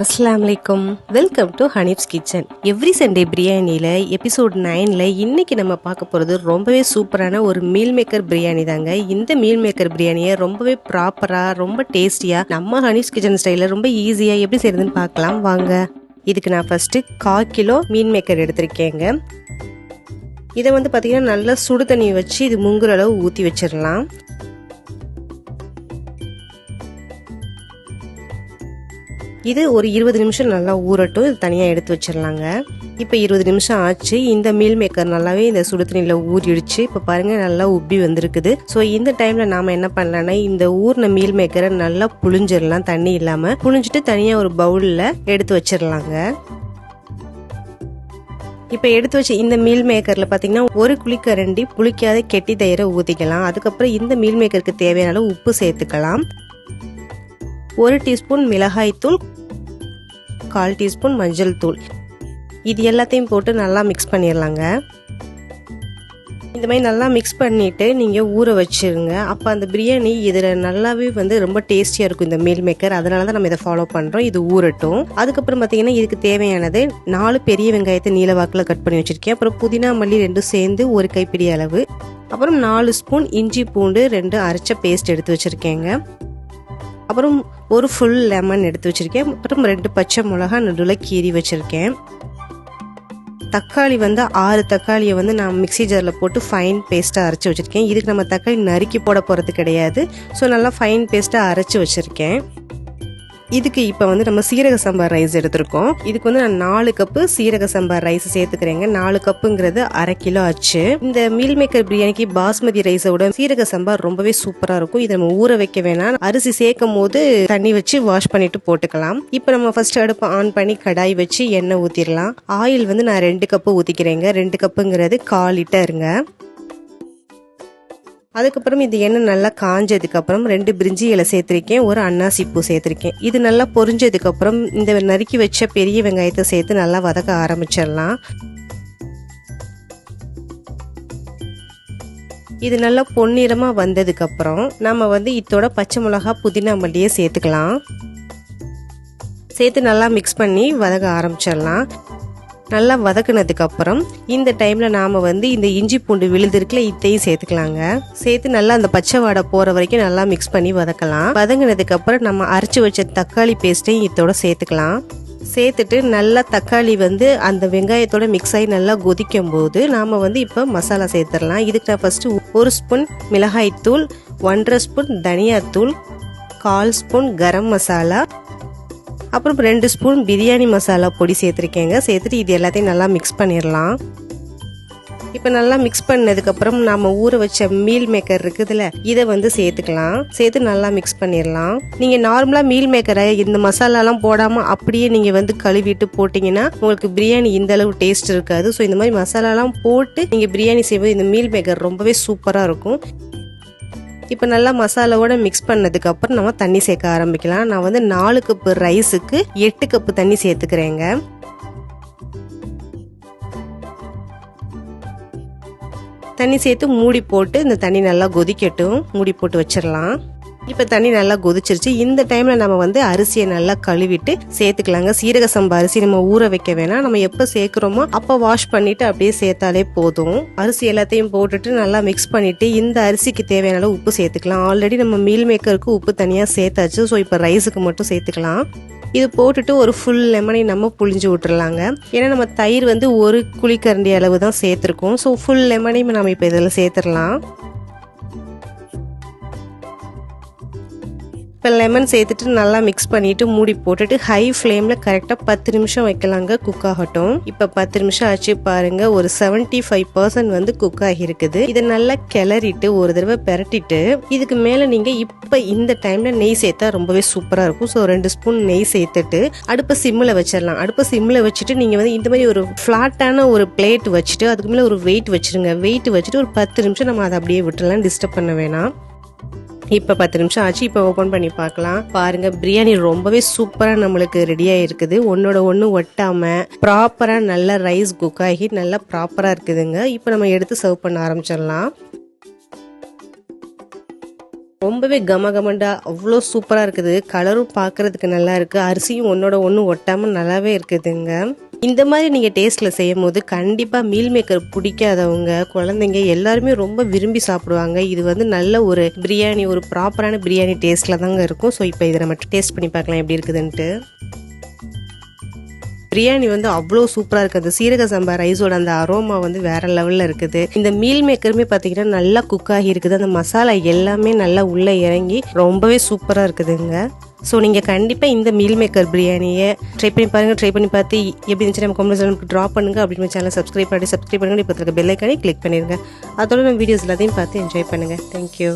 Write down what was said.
அஸ்ஸலாமுஅலைக்கும். Welcome to Hanif's kitchen. Every Sunday பிரியாணியில் episode 9ல் இன்றைக்கி நம்ம பார்க்க போகிறது ரொம்பவே சூப்பரான ஒரு மீல் மேக்கர் பிரியாணி தாங்க. இந்த மீல் மேக்கர் பிரியாணியை ரொம்பவே ப்ராப்பராக ரொம்ப டேஸ்டியாக நம்ம ஹனீஃப்ஸ் கிச்சன் ஸ்டைலில் ரொம்ப ஈஸியாக எப்படி செய்கிறதுன்னு பார்க்கலாம் வாங்க. இதுக்கு நான் ஃபஸ்ட்டு 1/4 கிலோ மீல் மேக்கர் எடுத்திருக்கேங்க. இதை பார்த்திங்கன்னா நல்லா சுடு தண்ணி வச்சு இது முங்குற அளவு ஊற்றி வச்சிடலாம். இது ஒரு 20 நிமிஷம் நல்லா ஊறட்டும். இது தனியாக எடுத்து வச்சிடலாங்க. இப்போ 20 நிமிஷம் ஆச்சு. இந்த மீல் மேக்கர் நல்லாவே இந்த சுடு தண்ணியில் ஊறிடுச்சு. இப்போ பாருங்கள் நல்லா உப்பி வந்திருக்குது. ஸோ இந்த டைமில் நாம் என்ன பண்ணலான்னா இந்த ஊறின மீல் மேக்கரை நல்லா புழிஞ்சிடலாம். தண்ணி இல்லாமல் புழிஞ்சிட்டு தனியாக ஒரு பவுலில் எடுத்து வச்சிடலாங்க. இப்போ எடுத்து வச்சு இந்த மீல் மேக்கரில் பார்த்தீங்கன்னா ஒரு குழிக்கரண்டி புளிக்காத கெட்டி தயிரை ஊற்றிக்கலாம். அதுக்கப்புறம் இந்த மீல் மேக்கருக்கு தேவையான அளவு உப்பு சேர்த்துக்கலாம். 1 டீஸ்பூன் மிளகாய்த்தூள், 1/4 டீஸ்பூன் மஞ்சள் தூள், இது எல்லாத்தையும் போட்டு நல்லா மிக்ஸ் பண்ணிடலாங்க. இந்த மாதிரி நல்லா மிக்ஸ் பண்ணிவிட்டு நீங்கள் ஊற வச்சுருங்க. அப்போ அந்த பிரியாணி இதில் நல்லாவே ரொம்ப டேஸ்டியாக இருக்கும் இந்த மீல் மேக்கர். அதனால தான் நம்ம இதை ஃபாலோ பண்ணுறோம். இது ஊறட்டும். அதுக்கப்புறம் பார்த்தீங்கன்னா இதுக்கு தேவையானது 4 பெரிய வெங்காயத்தை நீல வாக்கில் கட் பண்ணி வச்சுருக்கேன். அப்புறம் புதினா மல்லி 2 சேர்ந்து 1 கைப்பிடி அளவு, அப்புறம் 4 ஸ்பூன் இஞ்சி பூண்டு 2 அரைச்ச பேஸ்ட் எடுத்து வச்சுருக்கேங்க. அப்புறம் ஒரு ஃபுல் லெமன் எடுத்து வச்சுருக்கேன். அப்புறம் 2 பச்சை மிளகா நடுவில் கீறி வச்சுருக்கேன். தக்காளி 6 தக்காளியை நான் மிக்ஸி ஜாரில் போட்டு ஃபைன் பேஸ்ட்டாக அரைச்சி வச்சுருக்கேன். இதுக்கு நம்ம தக்காளி நறுக்கி போட போகிறது கிடையாது. ஸோ நல்லா ஃபைன் பேஸ்ட்டாக அரைச்சி வச்சுருக்கேன். இதுக்கு இப்போ நம்ம சீரக சம்பா ரைஸ் எடுத்திருக்கோம். இதுக்கு நான் 4 கப்பு சீரக சம்பா ரைஸ் சேர்த்துக்கிறேங்க. 4 கப்புங்கிறது 1/2 கிலோ ஆச்சு. இந்த மீல் மேக்கர் பிரியாணிக்கு பாஸ்மதி ரைஸோட சீரக சம்பா ரொம்பவே சூப்பராக இருக்கும். இதை நம்ம ஊற வைக்க வேணாம். அரிசி சேர்க்கும் போது தண்ணி வச்சு வாஷ் பண்ணிட்டு போட்டுக்கலாம். இப்போ நம்ம ஃபர்ஸ்ட் அடுப்பு ஆன் பண்ணி கடாய் வச்சு எண்ணெய் ஊற்றிடலாம். ஆயில் நான் 2 கப்பு ஊற்றிக்கிறேங்க. 2 கப்புங்கிறது 1/4 லிட்டருங்க. அதுக்கப்புறம் இந்த எண்ணெய் நல்லா காஞ்சதுக்கப்புறம் 2 பிரிஞ்சி இலை சேர்த்துருக்கேன். 1 அன்னாசி பூ சேர்த்துருக்கேன். இது நல்லா பொரிஞ்சதுக்கப்புறம் இந்த நறுக்கி வச்ச பெரிய வெங்காயத்தை சேர்த்து நல்லா வதக்க ஆரம்பிச்சிடலாம். இது நல்லா பொன்னிறமாக வந்ததுக்கப்புறம் நம்ம இதோட பச்சை மிளகா புதினா மல்லியை சேர்த்துக்கலாம். சேர்த்து நல்லா மிக்ஸ் பண்ணி வதக்க ஆரம்பிச்சிடலாம். நல்லா வதக்குனதுக்கு அப்புறம் இந்த டைம்ல நாம இந்த இஞ்சி பூண்டு விழுது இருக்குல்ல, இதையும் சேர்த்துக்கலாங்க. சேர்த்து நல்லா அந்த பச்சை வாடை போற வரைக்கும் நல்லா மிக்ஸ் பண்ணி வதக்கலாம். வதங்கினதுக்கு அப்புறம் நம்ம அரைச்சு வச்ச தக்காளி பேஸ்ட்டையும் இதோட சேர்த்துக்கலாம். சேர்த்துட்டு நல்லா தக்காளி அந்த வெங்காயத்தோட மிக்ஸ் ஆகி நல்லா கொதிக்கும் போது நாம இப்போ மசாலா சேர்த்துடலாம். இதுக்கு நான் ஃபர்ஸ்ட் 1 ஸ்பூன் மிளகாய் தூள், 1/2 ஸ்பூன் தனியாத்தூள், 1/4 ஸ்பூன் கரம் மசாலா, அப்புறம் 2 ஸ்பூன் பிரியாணி மசாலா பொடி சேர்த்துருக்கேங்க. சேர்த்துட்டு இது எல்லாத்தையும் நல்லா மிக்ஸ் பண்ணிடலாம். இப்போ நல்லா மிக்ஸ் பண்ணதுக்கப்புறம் நம்ம ஊற வச்ச மீல் மேக்கர் இருக்குதுல்ல, இதை சேர்த்துக்கலாம். சேர்த்து நல்லா மிக்ஸ் பண்ணிடலாம். நீங்கள் நார்மலாக மீல் மேக்கரை இந்த மசாலாலாம் போடாமல் அப்படியே நீங்கள் கழுவிட்டு போட்டிங்கன்னா உங்களுக்கு பிரியாணி இந்த அளவு டேஸ்ட் இருக்காது. ஸோ இந்த மாதிரி மசாலாலாம் போட்டு நீங்கள் பிரியாணி செய்வது இந்த மீல் மேக்கர் ரொம்பவே சூப்பராக இருக்கும். இப்போ நல்லா மசாலாவோட மிக்ஸ் பண்ணதுக்கு அப்புறம் நம்ம தண்ணி சேர்க்க ஆரம்பிக்கலாம். நான் 4 கப்பு ரைஸுக்கு 8 கப்பு தண்ணி சேர்த்துக்கிறேங்க. தண்ணி சேர்த்து மூடி போட்டு இந்த தண்ணி நல்லா கொதிக்கட்டும். மூடி போட்டு வச்சிடலாம். இப்போ தண்ணி நல்லா கொதிச்சிருச்சு. இந்த டைம்ல நம்ம அரிசியை நல்லா கழுவிட்டு சேர்த்துக்கலாங்க. சீரக சம்பா அரிசி நம்ம ஊற வைக்க வேணாம். நம்ம எப்போ சேர்க்கிறோமோ அப்போ வாஷ் பண்ணிட்டு அப்படியே சேர்த்தாலே போதும். அரிசி எல்லாத்தையும் போட்டுட்டு நல்லா மிக்ஸ் பண்ணிட்டு இந்த அரிசிக்கு தேவையான அளவு உப்பு சேர்த்துக்கலாம். ஆல்ரெடி நம்ம மீல் மேக்கருக்கு உப்பு தனியாக சேர்த்தாச்சு. ஸோ இப்போ ரைஸுக்கு மட்டும் சேர்த்துக்கலாம். இது போட்டுட்டு ஒரு ஃபுல் லெமனை நம்ம புழிஞ்சு விட்டுறலாங்க. ஏன்னா நம்ம தயிர் 1 குழிக்கரண்டி அளவு தான் சேர்த்துருக்கோம். ஸோ ஃபுல் லெமனையும் நம்ம இப்போ இதில் சேர்த்துடலாம். இப்போ லெமன் சேர்த்துட்டு நல்லா மிக்ஸ் பண்ணிட்டு மூடி போட்டுட்டு ஹை ஃப்ளேமில் கரெக்டாக 10 நிமிஷம் வைக்கலாங்க. குக் ஆகட்டும். இப்போ 10 நிமிஷம் ஆச்சு பாருங்க. ஒரு 75% குக் ஆகிருக்குது. இதை நல்லா கிளறிட்டு ஒரு தடவை பெரட்டிட்டு இதுக்கு மேலே நீங்கள் இப்போ இந்த டைமில் நெய் சேர்த்தா ரொம்பவே சூப்பராக இருக்கும். ஸோ 2 ஸ்பூன் நெய் சேர்த்துட்டு அடுப்பை சிம்மில் வச்சிடலாம். அடுப்பை சிம்மில் வச்சுட்டு நீங்கள் இந்த மாதிரி ஒரு ஃப்ளாட்டான ஒரு பிளேட் வச்சுட்டு அதுக்கு மேலே ஒரு வெயிட் வச்சுருங்க. வெயிட் வச்சுட்டு ஒரு 10 நிமிஷம் நம்ம அதை அப்படியே விட்டுலாம், டிஸ்டர்ப் பண்ண வேணாம். இப்போ 10 நிமிஷம் ஆச்சு. இப்போ ஓப்பன் பண்ணி பார்க்கலாம். பாருங்க பிரியாணி ரொம்பவே சூப்பராக நம்மளுக்கு ரெடியாக இருக்குது. ஒன்னோட ஒன்று ஒட்டாமல் ப்ராப்பராக நல்லா ரைஸ் குக் ஆகி நல்லா ப்ராப்பராக இருக்குதுங்க. இப்போ நம்ம எடுத்து சர்வ் பண்ண ஆரம்பிச்சிடலாம். ரொம்பவே கமகமண்டா அவ்வளோ சூப்பராக இருக்குது. கலரும் பார்க்கறதுக்கு நல்லா இருக்குது. அரிசியும் ஒன்றோட ஒன்று ஒட்டாமல் நல்லாவே இருக்குதுங்க. இந்த மாதிரி நீங்கள் டேஸ்ட்டில் செய்யும் போது கண்டிப்பாக மீல் மேக்கர் பிடிக்காதவங்க குழந்தைங்க எல்லாருமே ரொம்ப விரும்பி சாப்பிடுவாங்க. இது வந்து நல்ல ஒரு பிரியாணி, ஒரு ப்ராப்பரான பிரியாணி டேஸ்ட்டில் தாங்க இருக்கும். ஸோ இப்போ இதை நம்ம டேஸ்ட் பண்ணி பார்க்கலாம் எப்படி இருக்குதுன்ட்டு. பிரியாணி வந்து அவ்வளோ சூப்பராக இருக்குது. அந்த சீரக சம்பா ரைஸோட அந்த அரோமா வந்து வேற லெவலில் இருக்குது. இந்த மீல் மேக்கருமே பார்த்தீங்கன்னா நல்லா குக் ஆகி இருக்குது. அந்த மசாலா எல்லாமே நல்லா உள்ளே இறங்கி ரொம்பவே சூப்பராக இருக்குதுங்க. ஸோ நீங்கள் கண்டிப்பாக இந்த மீல் மேக்கர் பிரியாணியை ட்ரை பண்ணி பாருங்கள். ட்ரை பண்ணி பார்த்து எப்படி இருந்துச்சு நம்ம கமெண்ட்ஸ் நமக்கு ட்ராப் பண்ணுங்கள். அப்படின்னு சேனல் சப்ஸ்கிரைப் பண்ணுங்கள். இப்போ இருக்க பெல் ஐக்கானே கிளிக் பண்ணிடுங்க. அதோட நம்ம வீடியோஸ் எல்லாத்தையும் பார்த்து என்ஜாய் பண்ணுங்கள். தேங்க்யூ.